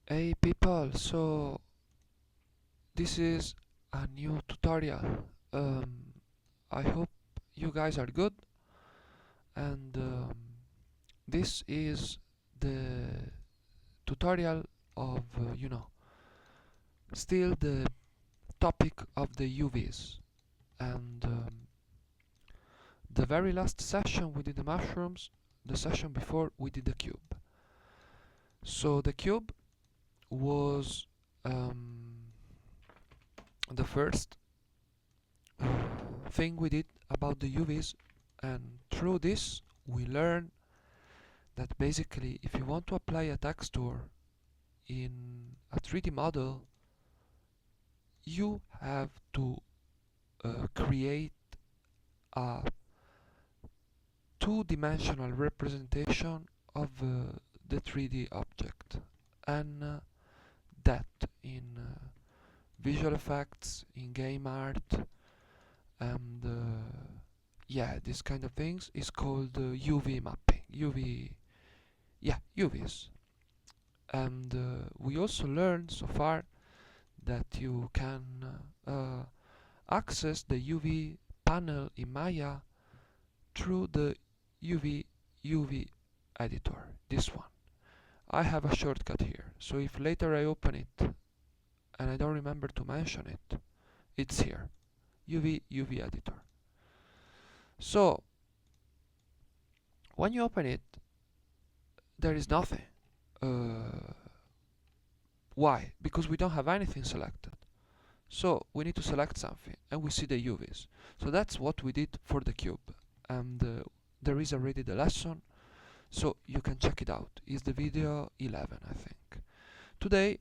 Hey people, so this is a new tutorial. I hope you guys are good, and this is the tutorial of still the topic of the UVs. And the very last session we did the mushrooms, the session before we did the cube. So the cube was the first thing we did about the UVs, and through this we learn that basically if you want to apply a texture in a 3D model, you have to create a two-dimensional representation of the 3D object, and that in visual effects, in game art, and yeah, this kind of things is called UV mapping. UVs. And we also learned so far that you can access the UV panel in Maya through the UV editor, this one. I have a shortcut here, so if later I open it and I don't remember to mention it, it's here, UV editor. So when you open it, there is nothing. Why? Because we don't have anything selected. So we need to select something, and we see the UVs. So that's what we did for the cube, and there is already the lesson, so you can check it out. It's the video 11, I think. Today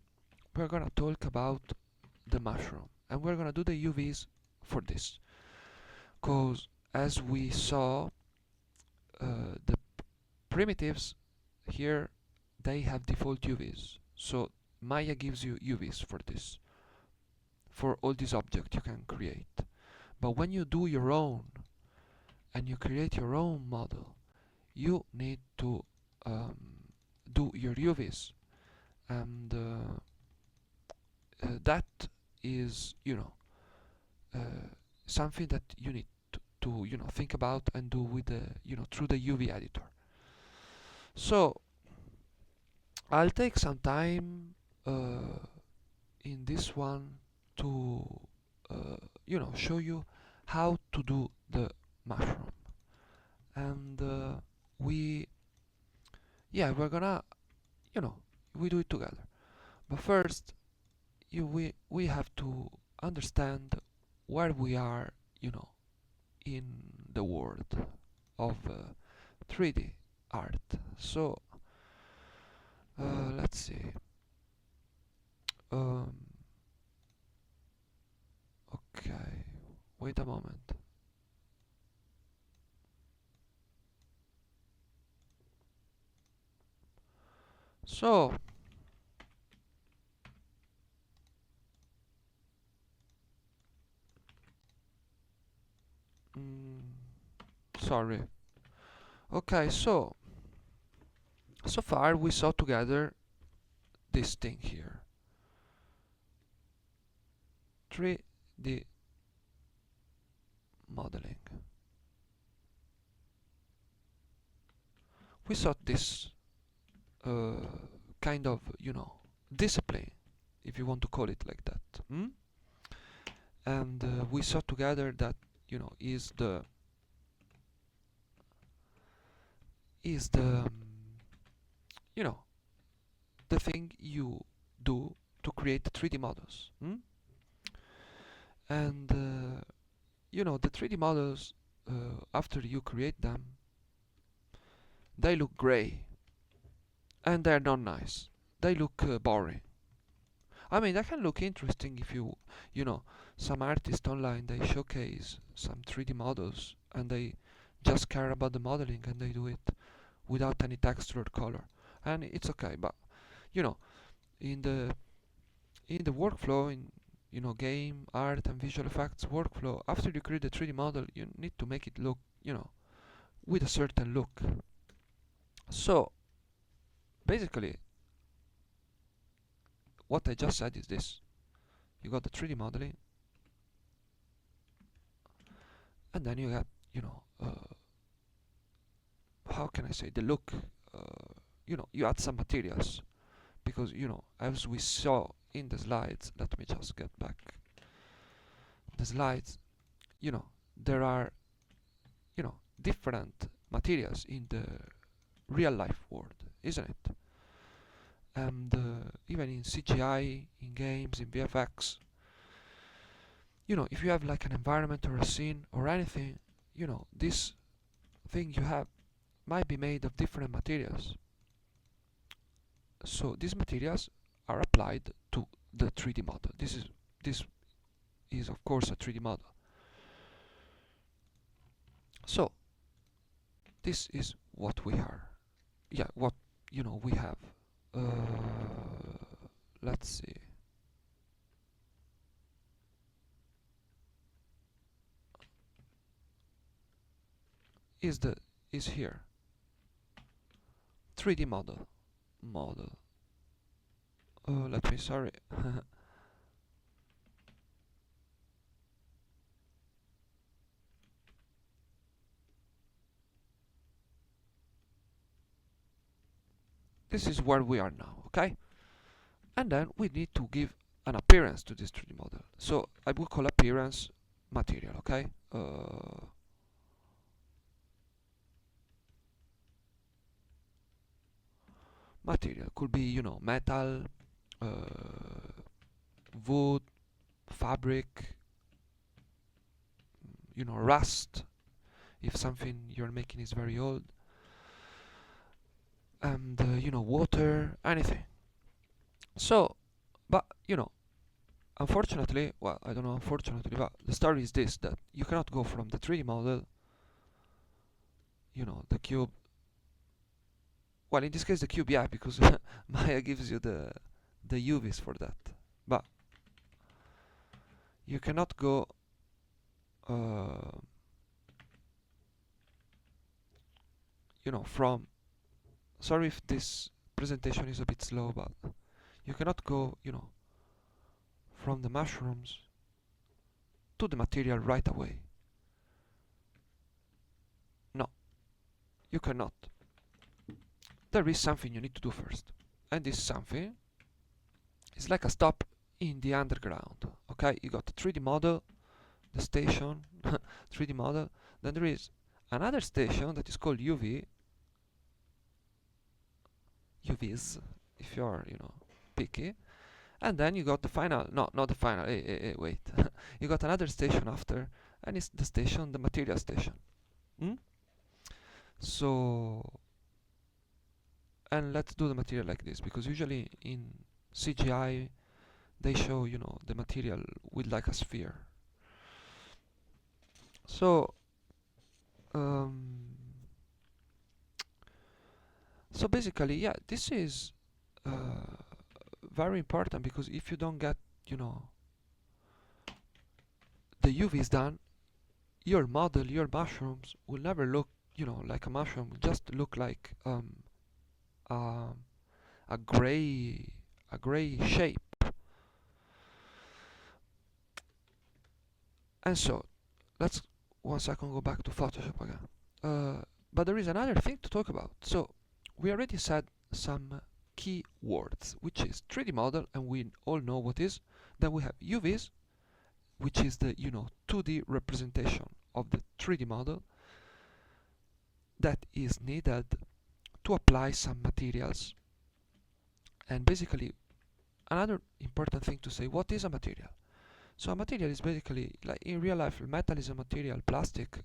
we're gonna talk about the mushroom, and we're gonna do the UVs for this, because as we saw, the primitives here, they have default UVs. So Maya gives you UVs for this, for all these objects you can create. But when you do your own and you create your own model, you need to do your UVs, and that is, something that you need to think about and do with the through the UV editor. So I'll take some time in this one to show you how to do the mushroom, and we we're gonna you know we do it together. But first, we have to understand where we are, in the world of 3D art. So let's see. Um, okay, wait a moment. So mm, sorry. Okay, so far we saw together this thing here, 3D modeling. We saw this kind of discipline, if you want to call it like that. And we saw together that is the you know the thing you do to create 3D models. And the 3D models, after you create them, they look gray, and they're not nice. They look boring. I mean, that can look interesting if you know, some artists online, they showcase some 3D models and they just care about the modeling and they do it without any texture or color, and it's okay. But you know, in the workflow, in game art and visual effects workflow, after you create the 3D model, you need to make it look with a certain look. So basically, what I just said is this. You got the 3D modeling, and then you got, how can I say, the look. You add some materials, because, as we saw in the slides, let me just get back the slides, there are, different materials in the real life world, isn't it? And even in CGI, in games, in VFX, if you have like an environment or a scene or anything, this thing you have might be made of different materials. So these materials are applied to the 3D model. This is of course a 3D model. So this is what we are. Yeah, what we have. Let's see. Is here 3D model. Let me, sorry. This is where we are now, okay? And then we need to give an appearance to this 3D model. So I will call appearance material, okay? Material could be, metal, wood, fabric, rust, if something you're making is very old, and water, anything. So, but unfortunately, well, I don't know, unfortunately, but the story is this, that you cannot go from the 3D model, the cube. Well, in this case, the cube, yeah, because Maya gives you the UVs for that. But you cannot go from, sorry if this presentation is a bit slow, but you cannot go, from the mushrooms to the material right away. No, you cannot. There is something you need to do first, and this something is like a stop in the underground. Okay, you got the 3D model, the station, 3D model, then there is another station that is called UVs, if you're, picky, and then you got the final, no, not the final, wait, you got another station after, and it's the material station. So, and let's do the material like this, because usually in CGI they show, the material with like a sphere. So, so basically, yeah, this is very important, because if you don't get, the UVs done, your model, your mushrooms will never look, like a mushroom. Will just look like a gray shape. And so let's 1 second go back to Photoshop again. But there is another thing to talk about. So we already said some key words, which is 3D model, and we all know what is. Then we have UVs, which is the 2D representation of the 3D model that is needed to apply some materials. And basically, another important thing to say, what is a material? So a material is basically, like in real life, metal is a material, plastic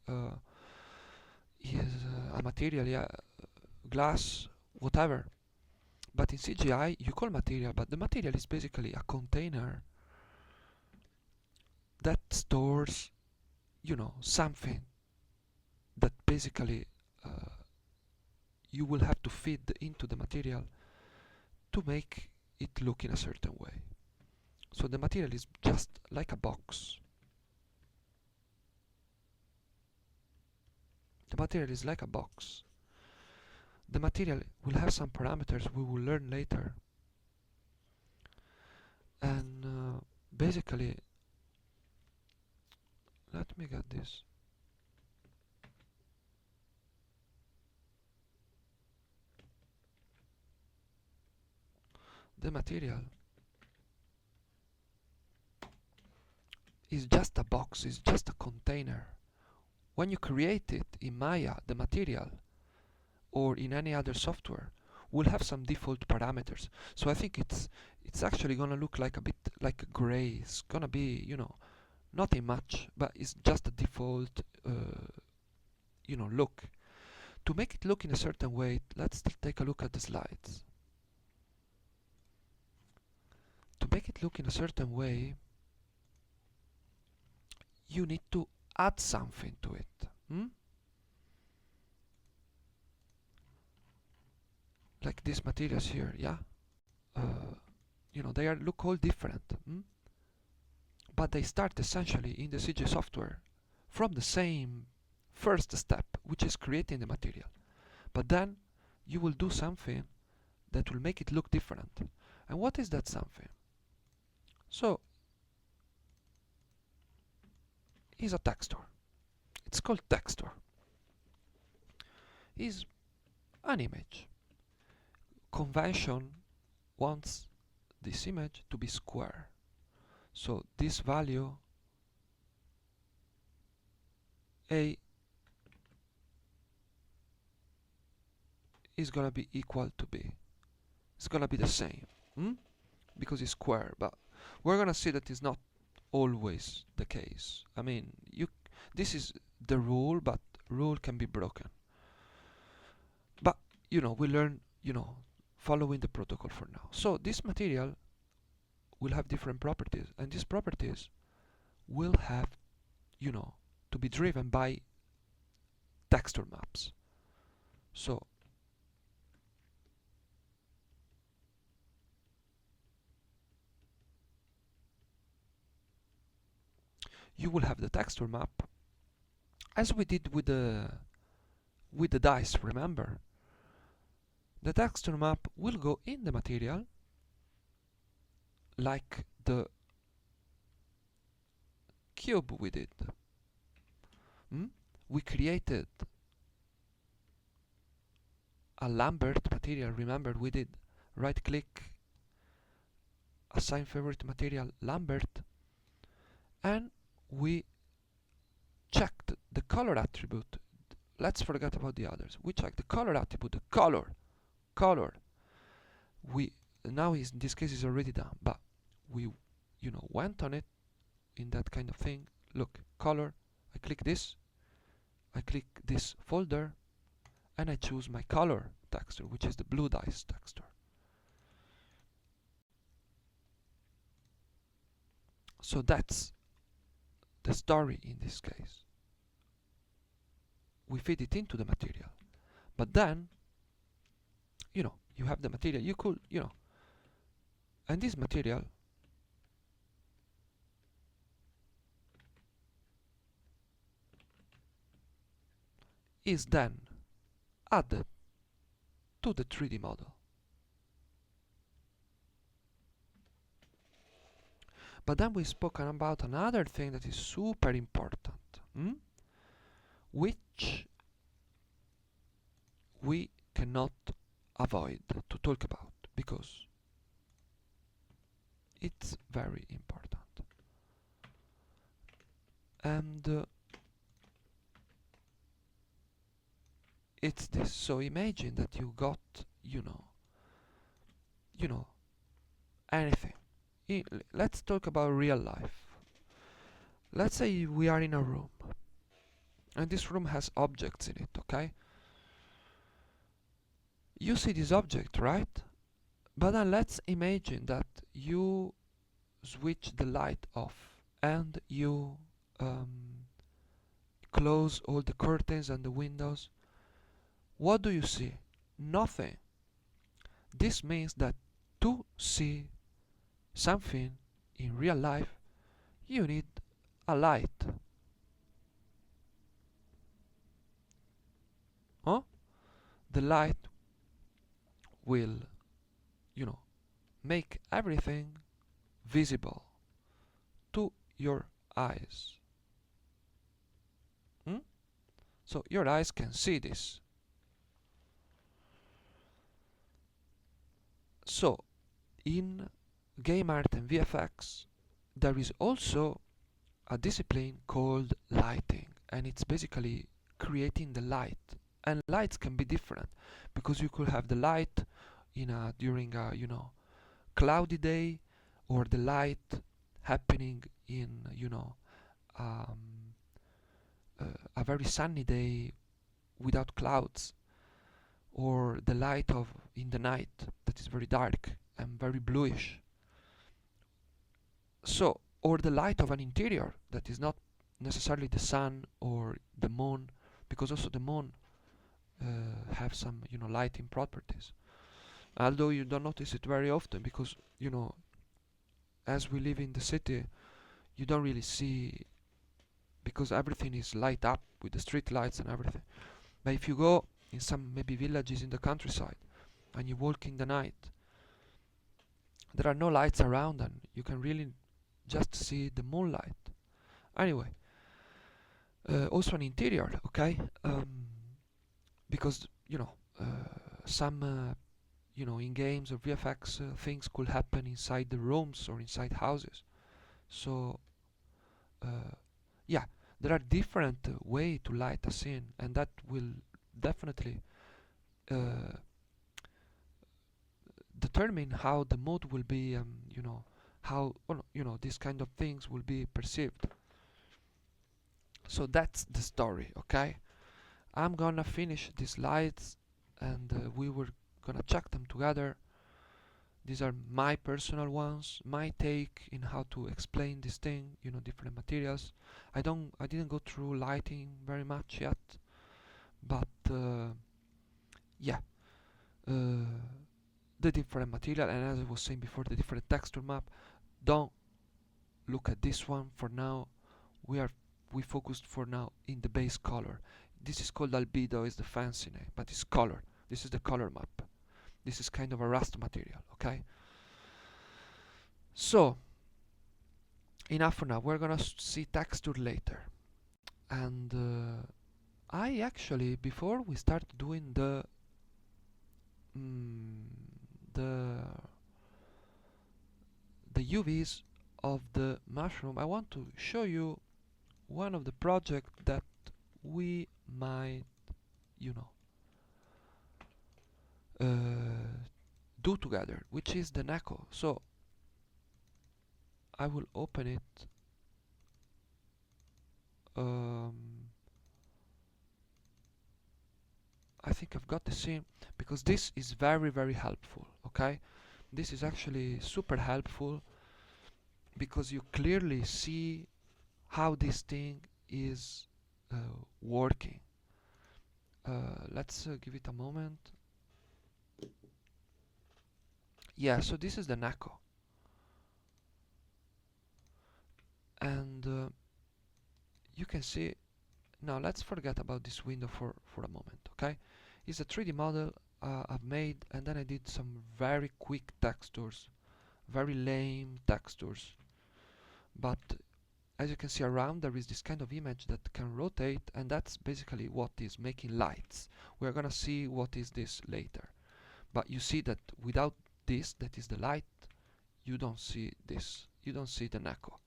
is a material, yeah, glass, whatever. But in CGI, you call material, but the material is basically a container that stores, something that basically you will have to feed into the material to make it look in a certain way. So the material is just like a box. The material is like a box. The material will have some parameters we will learn later. basically, let me get this. The material is just a box, is just a container. When you create it in Maya, the material, or in any other software, will have some default parameters. So I think it's actually gonna look like a bit like gray. It's gonna be, you know, nothing much, but it's just a default, you know, look. To make it look in a certain way, let's take a look at the slides. To make it look in a certain way, you need to add something to it. Like these materials here, yeah? You know, they look all different. But they start essentially in the CG software from the same first step, which is creating the material. But then you will do something that will make it look different. And what is that something? So, is a texture. It's called texture. Is an image. Convention wants this image to be square. So this value A is gonna be equal to B. It's gonna be the same, because it's square. But we're gonna see that it's not always the case. I mean, this is the rule, but rule can be broken. But you know, we learn, you know, following the protocol for now. So this material will have different properties, and these properties will have, you know, to be driven by texture maps. So you will have the texture map as we did with the dice, remember? The texture map will go in the material like the cube we did. We created a Lambert material, remember we did right click, assign favorite material Lambert, and we checked the color attribute. Let's forget about the others. We checked the color attribute, the color. We now in this case is already done, but we, you know, went on it in that kind of thing. Look, color. I click this folder, and I choose my color texture, which is the blue dice texture. So that's the story in this case. We feed it into the material, but then, you know, you have the material. You could, you know, and this material is then added to the 3D model. But then we've spoken about another thing that is super important, which we cannot avoid to talk about because it's very important. And it's this. So imagine that you got, you know, anything. Let's talk about real life. Let's say we are in a room, and this room has objects in it, okay? You see this object, right? But then let's imagine that you switch the light off and you close all the curtains and the windows. What do you see? Nothing. This means that to see something in real life, you need a light. The light will, you know, make everything visible. to your eyes. So your eyes can see this. So in game art and VFX there is also a discipline called lighting, and it's basically creating the light. And lights can be different because you could have the light during a cloudy day, or the light happening in um, a very sunny day without clouds, or the light of in the night that is very dark and very bluish. So, or the light of an interior that is not necessarily the sun or the moon, because also the moon have some lighting properties, although you don't notice it very often because as we live in the city you don't really see, because everything is light up with the street lights and everything. But if you go in some maybe villages in the countryside and you walk in the night, there are no lights around and you can really just see the moonlight. Anyway, also an interior, okay? Because some in games or VFX things could happen inside the rooms or inside houses. So yeah, there are different way to light a scene, and that will definitely determine how the mood will be, how these kind of things will be perceived. So that's the story, okay? I'm gonna finish these slides and we were gonna check them together. These are my personal ones, my take in how to explain this thing, different materials. I didn't go through lighting very much yet, but yeah, the different material, and as I was saying before, the different texture map. Don't look at this one for now. We focused for now in the base color. This is called albedo, is the fancy name, but it's color. This is the color map. This is kind of a rust material, okay? So enough for now. We're gonna see texture later. And I actually, before we start doing the UVs of the mushroom, I want to show you one of the projects that we might do together, which is the Neko. So I will open it. I think I've got the scene, because this is very helpful, okay? This is actually super helpful because you clearly see how this thing is working. Let's give it a moment. Yeah, so this is the Neko, and you can see. Now let's forget about this window for a moment, okay? It's a 3D model I've made, and then I did some very quick textures, very lame textures, but as you can see around, there is this kind of image that can rotate, and that's basically what is making lights. We're gonna see what is this later, but you see that without this, that is the light, you don't see this, you don't see the Neko.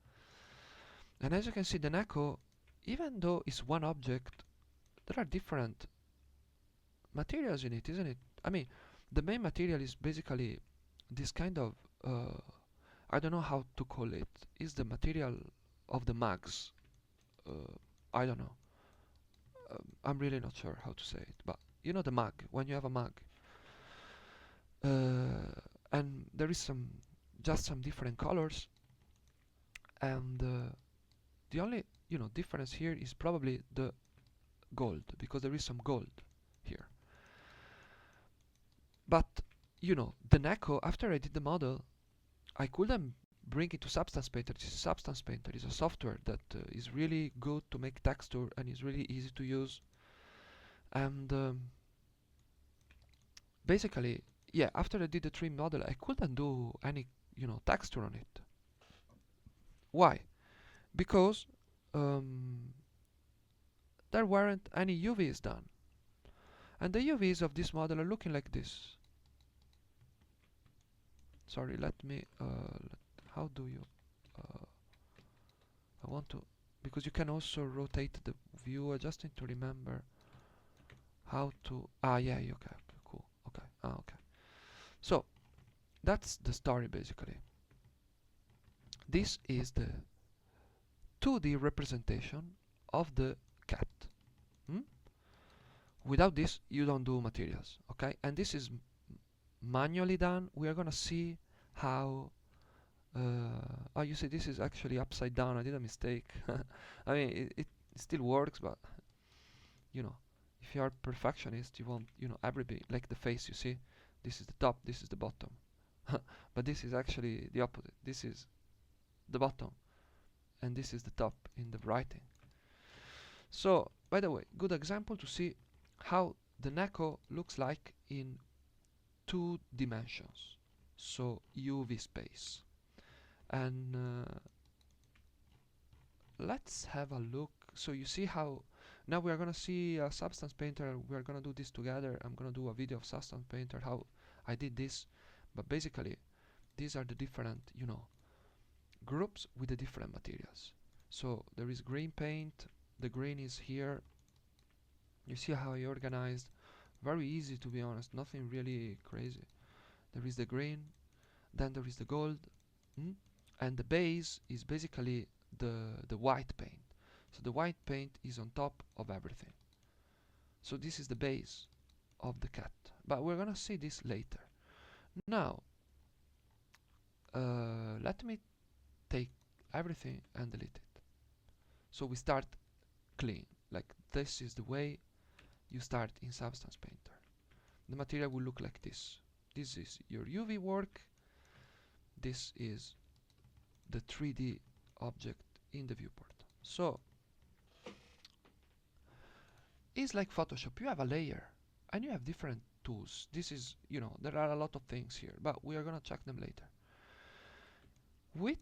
And as you can see, the Neko, even though it's one object, there are different materials in it, isn't it? I mean, the main material is basically this kind of I don't know how to call it. Is the material of the mugs. I don't know. I'm really not sure how to say it, but you know the mug, when you have a mug. And there is just some different colors, and the only difference here is probably the gold, because there is some gold here. But the Neko, after I did the model, I couldn't bring it to Substance Painter. This is Substance Painter is a software that is really good to make texture and is really easy to use. And basically, yeah, after I did the 3D model, I couldn't do any texture on it. Why? because there weren't any UVs done. And the UVs of this model are looking like this. Sorry, let me, how do you, I want to, because you can also rotate the view. I just need to remember how to, yeah, okay, okay, cool, okay, okay. So, that's the story basically. This is the 2D representation of the cat. Without this, you don't do materials, okay? And this is manually done. We are gonna see how oh, you see, this is actually upside down. I did a mistake. I mean, it still works, but you know, if you are perfectionist, you want, you know, everything like the face. You see, this is the top, this is the bottom, but this is actually the opposite. This is the bottom, and this is the top in the writing. So, by the way, good example to see how the Neko looks like in 2 dimensions. So UV space. And let's have a look. So you see how now we are gonna see a Substance Painter. We are gonna do this together. I'm gonna do a video of Substance Painter how I did this. But basically, these are the different, you know, groups with the different materials. So there is green paint. The green is here. You see how I organized. Very easy, to be honest. Nothing really crazy. There is the green. Then there is the gold. And the base is basically the white paint. So the white paint is on top of everything. So this is the base of the cat. But we're gonna see this later. Now, let me take everything and delete it. So we start clean. Like this is the way you start in Substance Painter. The material will look like this. This is your UV work. This is the 3D object in the viewport. So it's like Photoshop. You have a layer and you have different tools. This is, you know, there are a lot of things here, but we are gonna check them later. With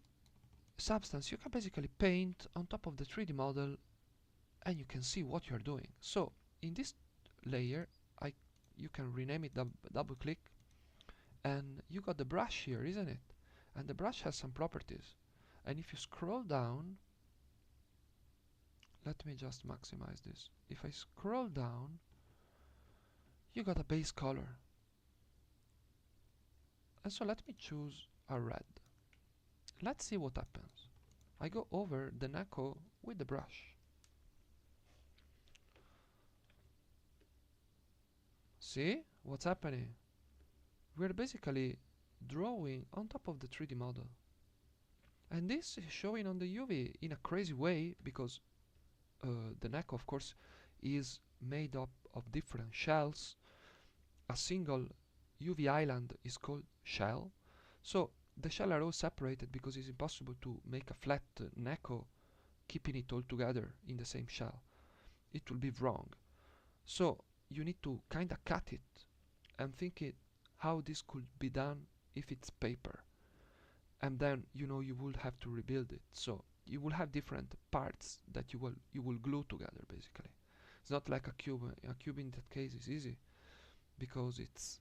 Substance, you can basically paint on top of the 3D model and you can see what you're doing. So in this layer, you can rename it, double click, and you got the brush here, isn't it? And the brush has some properties. And if you scroll down, let me just maximize this. If I scroll down, you got a base color. And so let me choose a red. Let's see what happens. I go over the Neko with the brush. See what's happening? We're basically drawing on top of the 3D model. And this is showing on the UV in a crazy way because the Neko, of course, is made up of different shells. A single UV island is called shell. So the shell are all separated because it's impossible to make a flat Neko keeping it all together in the same shell. It will be wrong. So you need to kinda cut it and think it how this could be done if it's paper. And then, you know, you will have to rebuild it. So you will have different parts that you will glue together basically. It's not like a cube. A cube in that case is easy because it's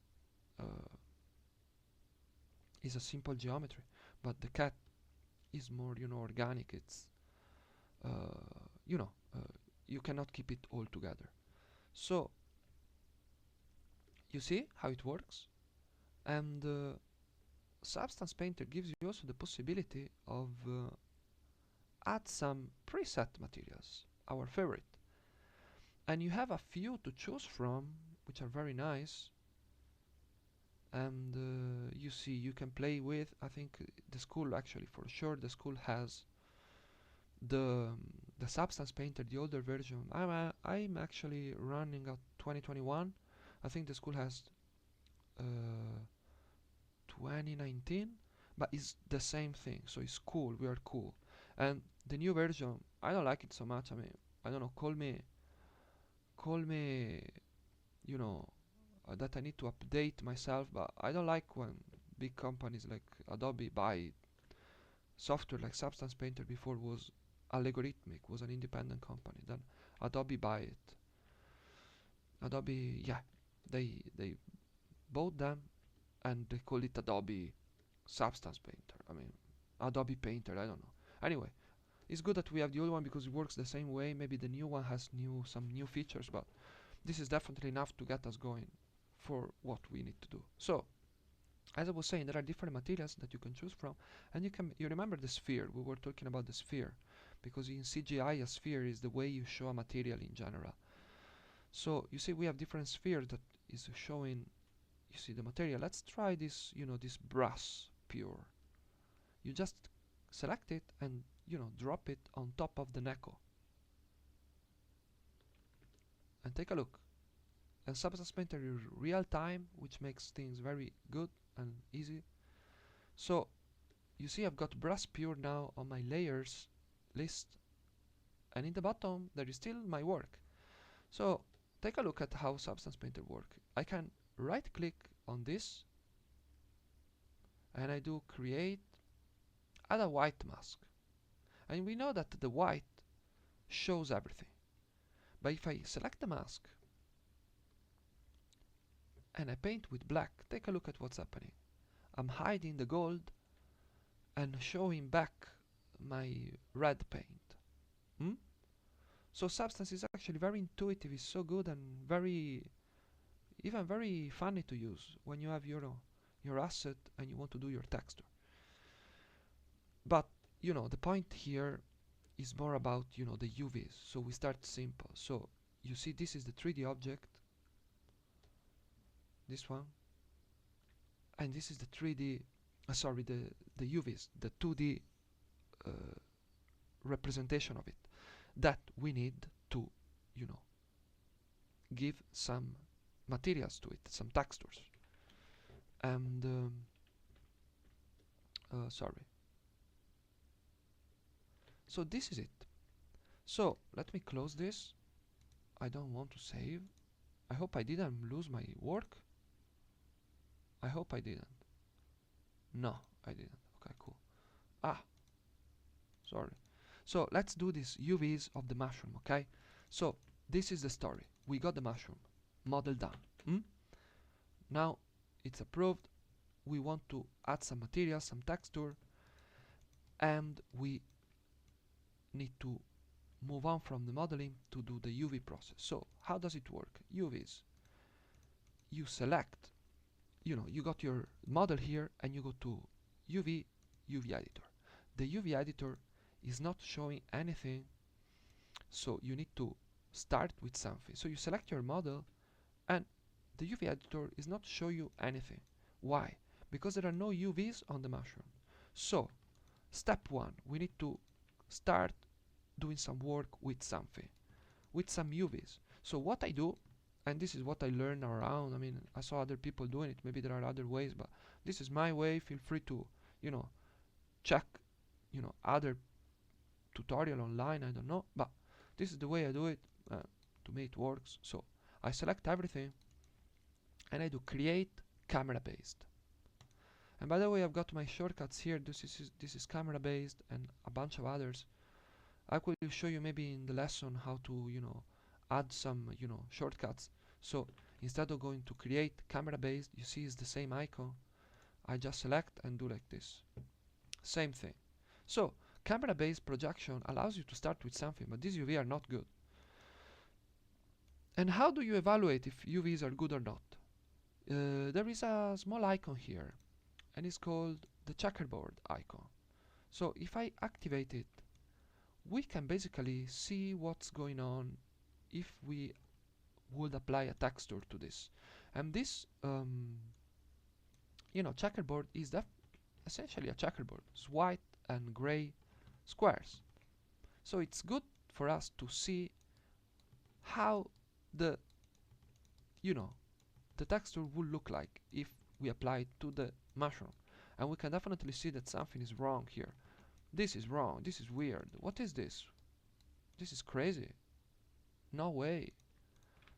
a simple geometry. But the cat is more, you know, organic. It's you know, you cannot keep it all together. So you see how it works, and Substance Painter gives you also the possibility of add some preset materials, our favorite. And you have a few to choose from, which are very nice. And you see, you can play with, I think the school actually, for sure, the school has the Substance Painter, the older version. I'm actually running a 2021. I think the school has 2019, but it's the same thing. So it's cool. We are cool. And the new version, I don't like it so much. I mean, I don't know. Call me, you know, that I need to update myself. But I don't like when big companies like Adobe buy software like Substance Painter before was Algorithmic was an independent company. Then Adobe buy it. Adobe, yeah, they bought them, and they call it Adobe Substance Painter. I mean, Adobe Painter. I don't know. Anyway, it's good that we have the old one because it works the same way. Maybe the new one has some new features, but this is definitely enough to get us going for what we need to do. So, as I was saying, there are different materials that you can choose from, and you remember the sphere. We were talking about the sphere, because in CGI a sphere is the way you show a material in general. So you see we have different spheres that is showing, you see, the material. Let's try this, this brass pure. You just select it and drop it on top of the Neko, and take a look. And Substance Painter is real time, which makes things very good and easy. So you see I've got brass pure now on my layers list, and in the bottom there is still my work. So take a look at how Substance Painter works. I can right click on this and I do create, add a white mask, and we know that the white shows everything. But if I select the mask and I paint with black, take a look at what's happening. I'm hiding the gold and showing back my red paint. So Substance is actually very intuitive, it's so good, and even very funny to use when you have your asset and you want to do your texture. But the point here is more about the UVs. So we start simple. So you see this is the 3D object, this one, and this is the 3D sorry, the UVs, the 2D representation of it, that we need to give some materials to it, some textures. And sorry. So this is it. So let me close this. I don't want to save. I hope I didn't lose my work. I hope I didn't. No, I didn't. Okay, cool. Sorry. So let's do this UVs of the mushroom, okay? So this is the story. We got the mushroom model done. Now it's approved. We want to add some material, some texture, and we need to move on from the modeling to do the UV process. So how does it work? UVs. You select, you got your model here, and you go to UV editor. The UV editor is not showing anything, so you need to start with something. So you select your model, and the UV editor is not showing you anything. Why? Because there are no UVs on the mushroom. So step one, we need to start doing some work with something, with some UVs. So what I do, and this is what I learned around, I mean, I saw other people doing it, maybe there are other ways, but this is my way. Feel free to check other tutorial online, I don't know, but this is the way I do it to make it works. So I select everything and I do create camera based. And by the way, I've got my shortcuts here. This is camera based and a bunch of others. I will show you maybe in the lesson how to add some shortcuts. So instead of going to create camera based, you see it's the same icon. I just select and do like this. Same thing. So camera based projection allows you to start with something, but these UV are not good. And how do you evaluate if UVs are good or not? There is a small icon here, and it's called the checkerboard icon. So if I activate it, we can basically see what's going on if we would apply a texture to this. And this checkerboard is essentially a checkerboard. It's white and gray squares. So it's good for us to see how the texture would look like if we apply it to the mushroom. And we can definitely see that something is wrong here. This is wrong. This is weird. What is this? This is crazy. No way.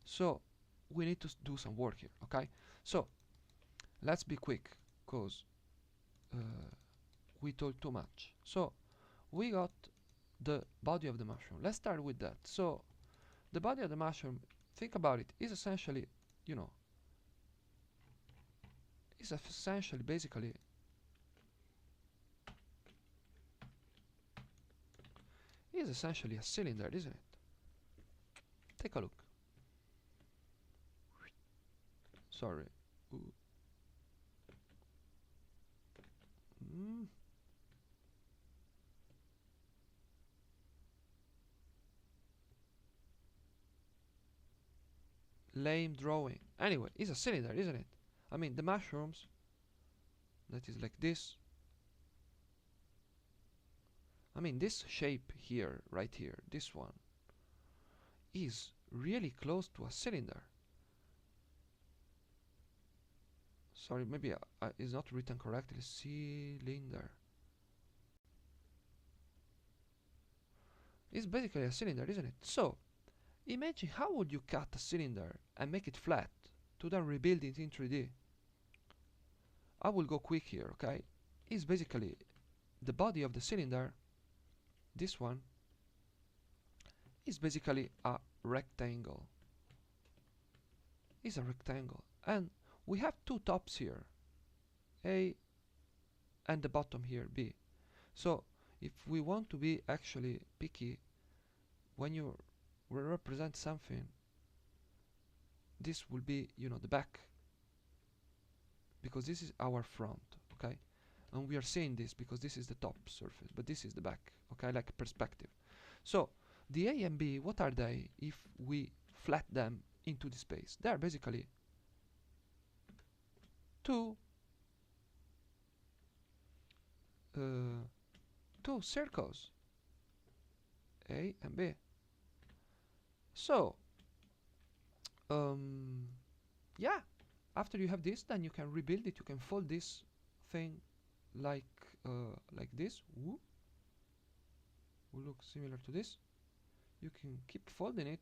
So we need to do some work here, okay? So let's be quick, because we told too much. So we got the body of the mushroom. Let's start with that. So the body of the mushroom, think about it, is essentially, you know, is essentially basically is essentially a cylinder, isn't it? Take a look. Sorry. Ooh. Lame drawing. Anyway, it's a cylinder, isn't it? I mean, the mushrooms, that is like this. I mean, this shape here, right here, this one, is really close to a cylinder. Sorry, maybe it's not written correctly. Cylinder. It's basically a cylinder, isn't it? So, imagine how would you cut a cylinder and make it flat to then rebuild it in 3D. I will go quick here, okay? It's basically the body of the cylinder. This one is basically a rectangle. It's a rectangle. And we have two tops here, A, and the bottom here, B. So if we want to be actually picky, when you represent something, this will be, you know, the back, because this is our front, okay? And we are saying this because this is the top surface, but this is the back, okay, like perspective. So the A and B, what are they if we flat them into the space? They are basically two circles, A and B. So yeah, after you have this, then you can rebuild it. You can fold this thing like this. Woo. Will look similar to this. You can keep folding it,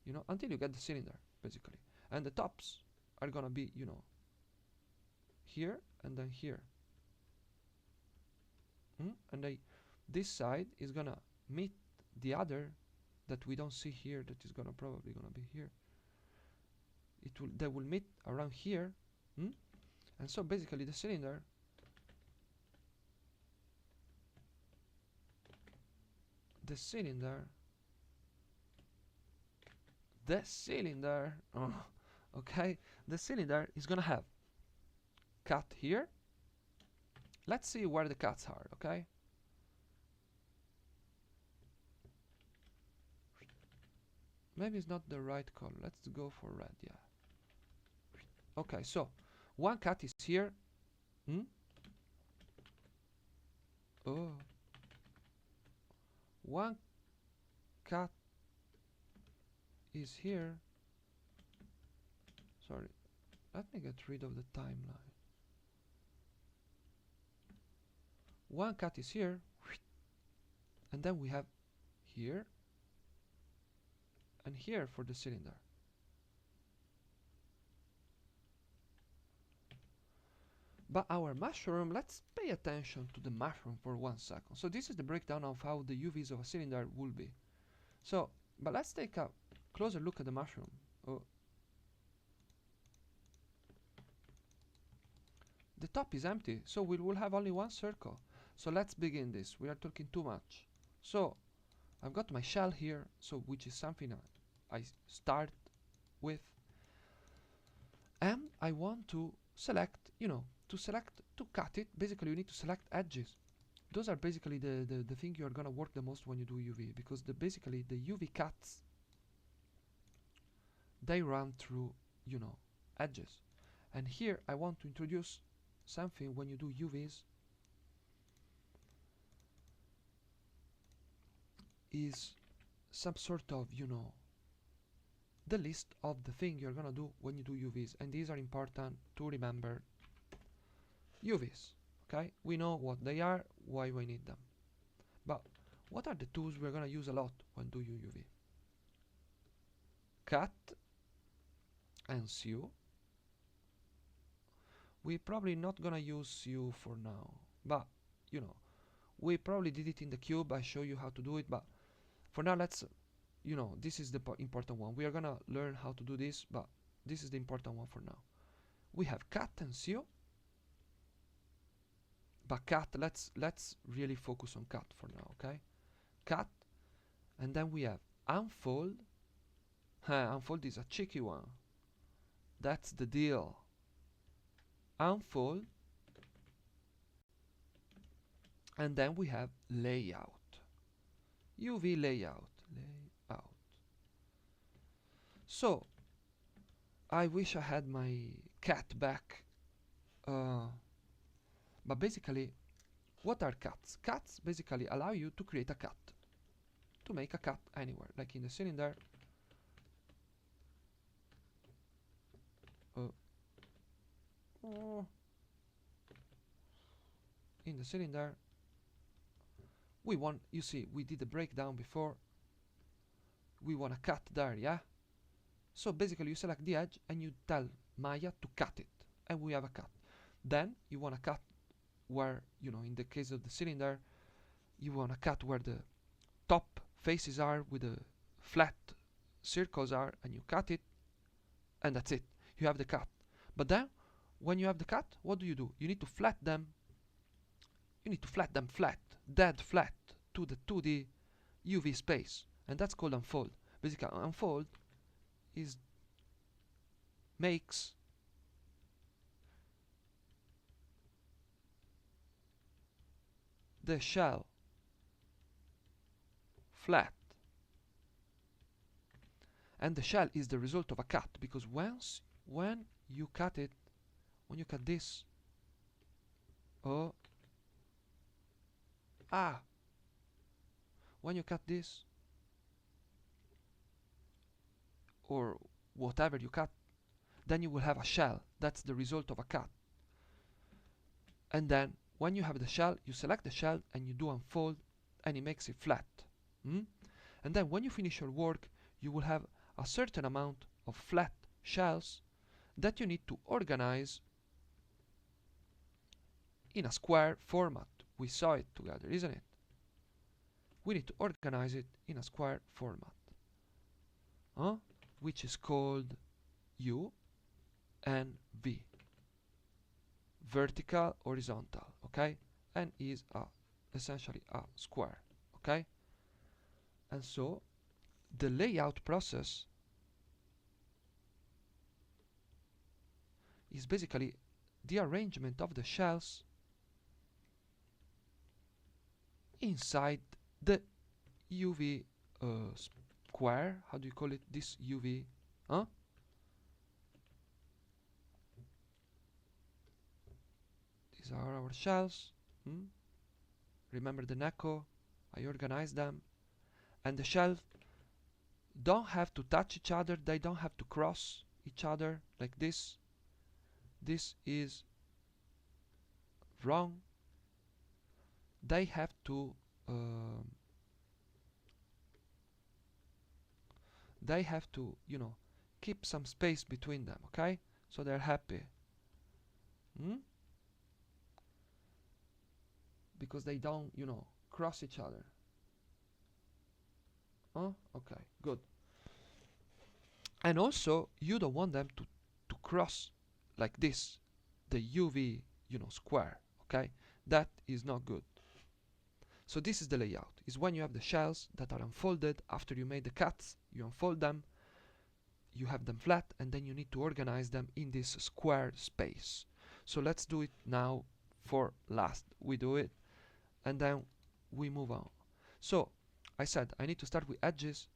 you know, until you get the cylinder, basically. And the tops are gonna be, you know, here and then here. And this side is gonna meet the other that we don't see here, that is probably gonna be here. They will meet around here. And so basically the cylinder okay, the cylinder is gonna have cut here. Let's see where the cuts are, okay? Maybe it's not the right color. Let's go for red, yeah. Okay, so one cut is here. Oh. One cut is here. Sorry. Let me get rid of the timeline. One cut is here. And then we have here and here for the cylinder. But our mushroom, let's pay attention to the mushroom for 1 second. So this is the breakdown of how the UVs of a cylinder will be. So, but let's take a closer look at the mushroom. Oh. The top is empty, so we will have only one circle. So let's begin this. We are talking too much. So I've got my shell here, so which is something I start with. And I want to select, you know, to cut it, basically you need to select edges. Those are basically the thing you are gonna work the most when you do UV, because basically the UV cuts, they run through, you know, edges. And here I want to introduce something when you do UVs is some sort of, you know, the list of the thing you're gonna do when you do UVs, and these are important to remember. UVs, okay? We know what they are, why we need them. But what are the tools we're gonna use a lot when do UV? Cut and sew. We're probably not gonna use sew for now, but you know, We probably did it in the cube. I show you how to do it, but for now let's, this is the important one. We are gonna learn how to do this, but this is the important one for now. We have cut and sew, but cut, let's really focus on cut for now, okay? Cut, and then we have unfold. Unfold is a tricky one. That's the deal. Unfold, and then we have layout. UV layout. So I wish I had my cat back, but basically, what are cuts? Cuts basically allow you to create a cut, to make a cut anywhere, like in the cylinder. In the cylinder, we want, you see, we did the breakdown before. We want to cut there, yeah? So basically you select the edge and you tell Maya to cut it, and we have a cut. Then you want to cut where, in the case of the cylinder, you want to cut where the top faces are with the flat circles are, and you cut it, and that's it. You have the cut. But then when you have the cut, what do? You need to flat them. You need to flat them flat, dead flat, to the 2D UV space, and that's called unfold. Basically, unfold makes the shell flat, and the shell is the result of a cut, because when you cut it, when you cut this, when you cut this, or whatever you cut, then you will have a shell. That's the result of a cut. And then when you have the shell, you select the shell and you do unfold, and it makes it flat. And then when you finish your work, you will have a certain amount of flat shells that you need to organize in a square format. We saw it together, isn't it? We need to organize it in a square format, which is called U and V, vertical, horizontal, okay? And is essentially a square, okay? And so the layout process is basically the arrangement of the shells inside the UV square. How do you call it? This UV, These are our shells. Remember the Neko? I organized them, and the shells don't have to touch each other. They don't have to cross each other like this. This is wrong. They have to keep some space between them, okay? So they're happy. Because they don't, cross each other. Okay, good. And also, you don't want them to cross like this, the UV, square, okay? That is not good. So this is the layout. Is when you have the shells that are unfolded after you made the cuts, you unfold them, you have them flat, and then you need to organize them in this square space. So let's do it now for last. We do it, and then we move on. So I said I need to start with edges.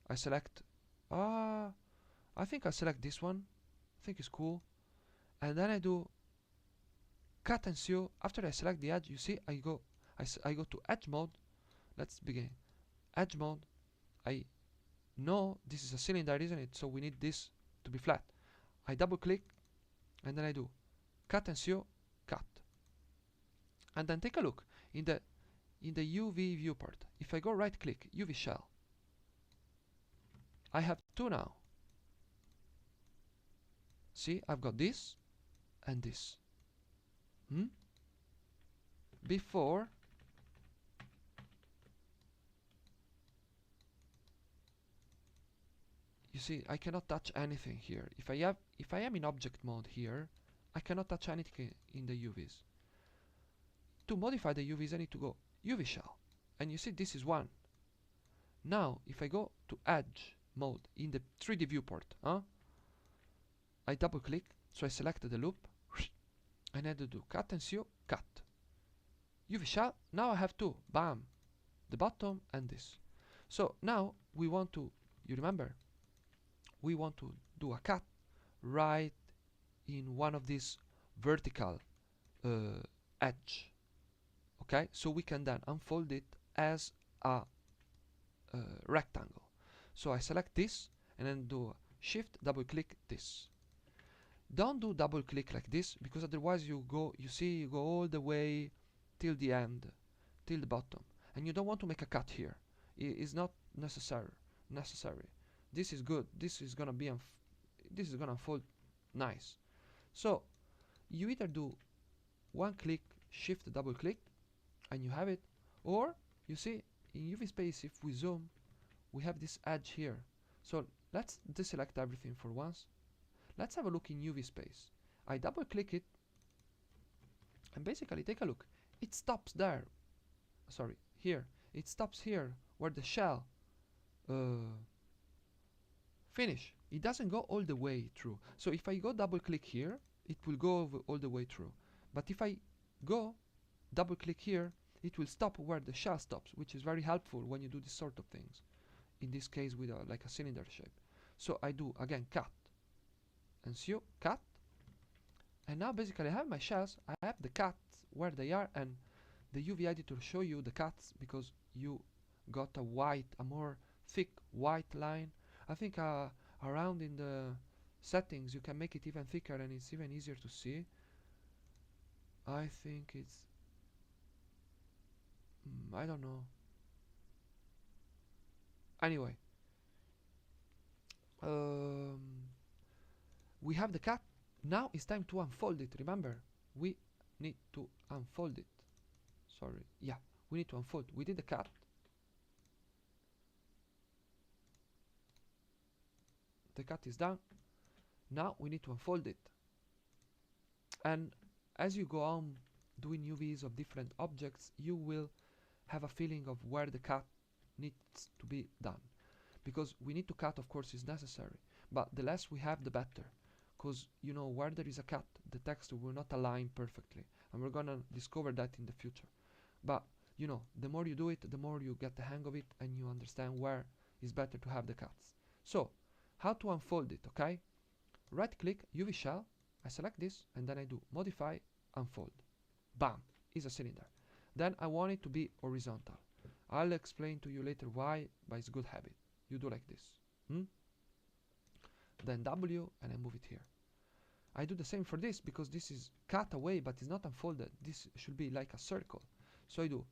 I select, I think I select this one. I think it's cool. And then I do cut and sew. After I select the edge, you see, I go to edge mode. Let's begin. Edge mode. I know this is a cylinder, isn't it? So we need this to be flat. I double click, and then I do cut and sew, cut. And then take a look in the UV viewport. If I go right click, UV shell, I have two now. See, I've got this and this. Before you see, I cannot touch anything here. If I am in object mode here, I cannot touch anything in the UVs. To modify the UVs, I need to go UV shell, and you see this is one. Now, if I go to edge mode in the 3D viewport, I double click, so I select the loop, and I do cut and sew, cut. UV shell, now I have two, bam, the bottom and this. So now we want to, you remember, we want to do a cut right in one of these vertical edge. Okay, so we can then unfold it as a rectangle. So I select this and then do shift double click this. Don't do double click like this, because otherwise you go all the way till the end, till the bottom, and you don't want to make a cut here. It is not necessary. This is good. This is gonna unfold nice. So you either do one click, shift double click, and you have it, or you see in UV space, if we zoom, we have this edge here. So let's deselect everything for once. Let's have a look in UV space. I double click it, and basically take a look. It stops there. Sorry, here. It stops here where the shell finish. It doesn't go all the way through. So if I go double click here, it will go all the way through. But if I go double click here, it will stop where the shell stops, which is very helpful when you do this sort of things. In this case with like a cylinder shape. So I do again cut and sew, cut, and now basically I have my shells. I have the cuts where they are, and the UV editor show you the cuts because you got a more thick white line. I think around in the settings you can make it even thicker and it's even easier to see. I think it's I don't know. Anyway, we have the cut. Now it's time to unfold it. Remember, we need to unfold it. Sorry, yeah, we need to unfold. We did the cut. The cut is done. Now we need to unfold it. And as you go on doing UVs of different objects, you will have a feeling of where the cut needs to be done. Because we need to cut, of course, is necessary. But the less we have, the better. Because, you know, where there is a cut, the texture will not align perfectly. And we're gonna discover that in the future. But, you know, the more you do it, the more you get the hang of it and you understand where is better to have the cuts. So, how to unfold it, okay? Right click, UV shell, I select this, and then I do modify, unfold. Bam, is a cylinder. Then I want it to be horizontal. I'll explain to you later why, but it's a good habit. You do like this. Then W, and I move it here. I do the same for this, because this is cut away, but it's not unfolded. This should be like a circle. So I do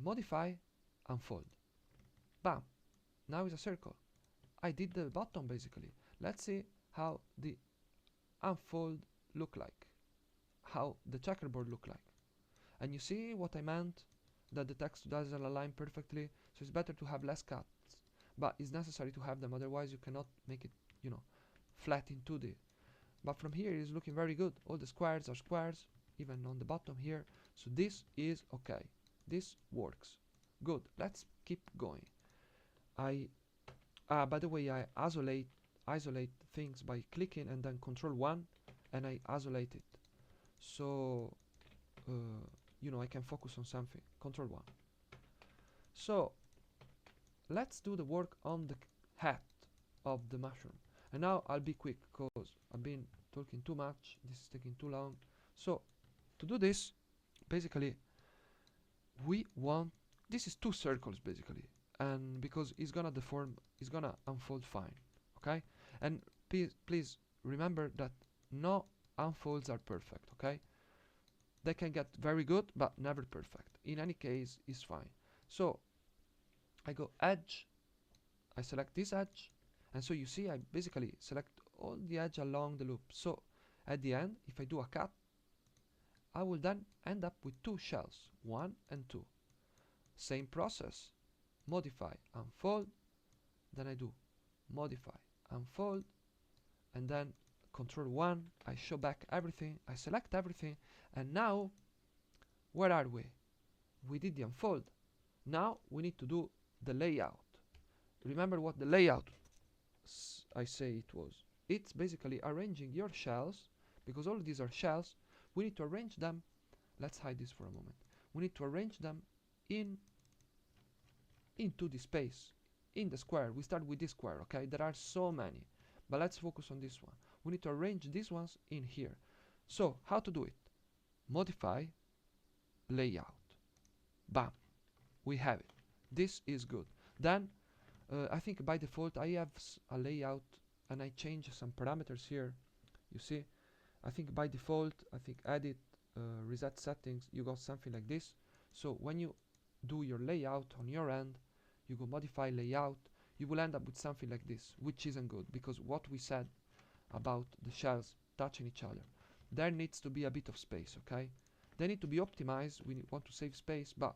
modify, unfold. Bam, now it's a circle. I did the bottom basically. Let's see how the unfold look like, how the checkerboard look like. And you see what I meant, that the text doesn't align perfectly, so it's better to have less cuts, but it's necessary to have them, otherwise you cannot make it, you know, flat in 2D. But from here it's looking very good. All the squares are squares, even on the bottom here. So this is okay. This works. Good. Let's keep going. By the way, I isolate things by clicking and then Control 1, and I isolate it. So you know, I can focus on something. Control 1. So let's do the work on the hat of the mushroom. And now I'll be quick because I've been talking too much. This is taking too long. So to do this, basically we want, this is two circles basically, and because it's gonna deform, it's gonna unfold fine, okay? And please remember that no unfolds are perfect, okay? They can get very good, but never perfect. In any case, it's fine. So I go edge, I select this edge, and so you see I basically select all the edge along the loop. So at the end, if I do a cut, I will then end up with two shells, 1 and 2. Same process, modify, unfold, then I do modify, unfold, and then control 1, I show back everything, I select everything, and now where are we? We did the unfold. Now we need to do the layout. Remember what the layout I say it was. It's basically arranging your shells, because all of these are shells. We need to arrange them. Let's hide this for a moment. We need to arrange them into the space, in the square. We start with this square, okay? There are so many, but let's focus on this one. We need to arrange these ones in here. So how to do it? Modify, layout, bam, we have it. This is good. Then I think by default I have a layout, and I change some parameters here. You see, I think by default, I think edit, reset settings, you got something like this. So when you do your layout on your end, you go modify layout, you will end up with something like this, which isn't good, because what we said about the shells touching each other, there needs to be a bit of space, okay? They need to be optimized. We want to save space, but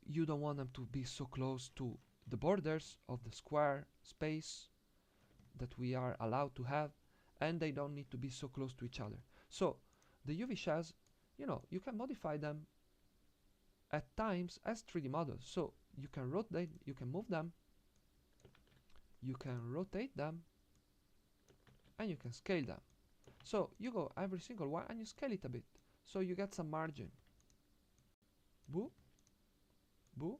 you don't want them to be so close to the borders of the square space that we are allowed to have, and they don't need to be so close to each other. So the UV shells, you can modify them at times as 3D models. So you can rotate, you can move them, you can rotate them, and you can scale them. So you go every single one and you scale it a bit, so you get some margin. Boo, boo,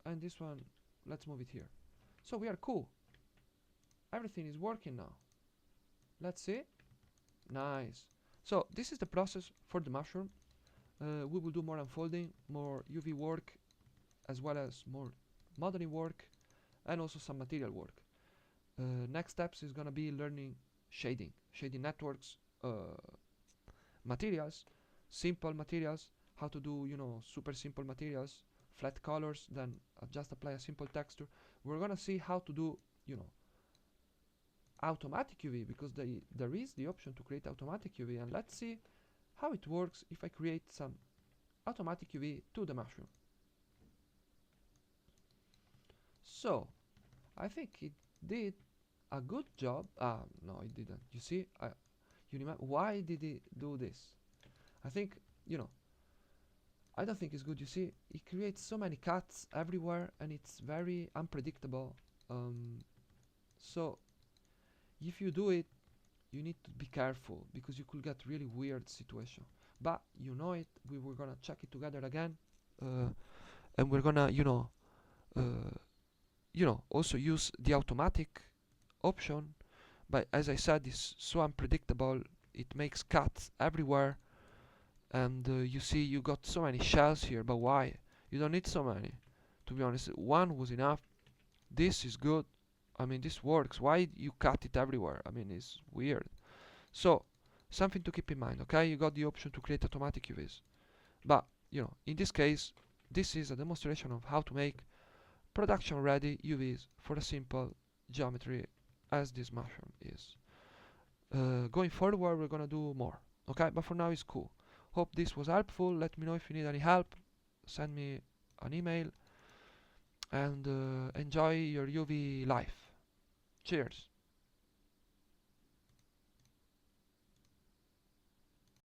and this one, let's move it here. So we are cool. Everything is working now. Let's see. Nice. So this is the process for the mushroom. We will do more unfolding, more UV work, as well as more modeling work, and also some material work. Next steps is gonna be learning shading networks, materials, simple materials, how to do super simple materials, flat colors, then just apply a simple texture. We're gonna see how to do automatic UV, because there is the option to create automatic UV, and let's see how it works if I create some automatic UV to the mushroom. So I think it did a good job. No, it didn't. You see, you remember why did it do this? I think I don't think it's good. You see, it creates so many cuts everywhere, and it's very unpredictable. So if you do it, you need to be careful, because you could get really weird situation. But you know it. We were gonna check it together again, and we're gonna also use the automatic option. But as I said, it's so unpredictable. It makes cuts everywhere, and you see, you got so many shells here. But why? You don't need so many. To be honest, one was enough. This is good. I mean, this works. Why you cut it everywhere? I mean, it's weird. So something to keep in mind, okay? You got the option to create automatic UVs, but in this case, this is a demonstration of how to make production ready UVs for a simple geometry as this mushroom is. Going forward, we're gonna do more, okay? But for now, it's cool. Hope this was helpful. Let me know if you need any help. Send me an email, and enjoy your UV life. Cheers.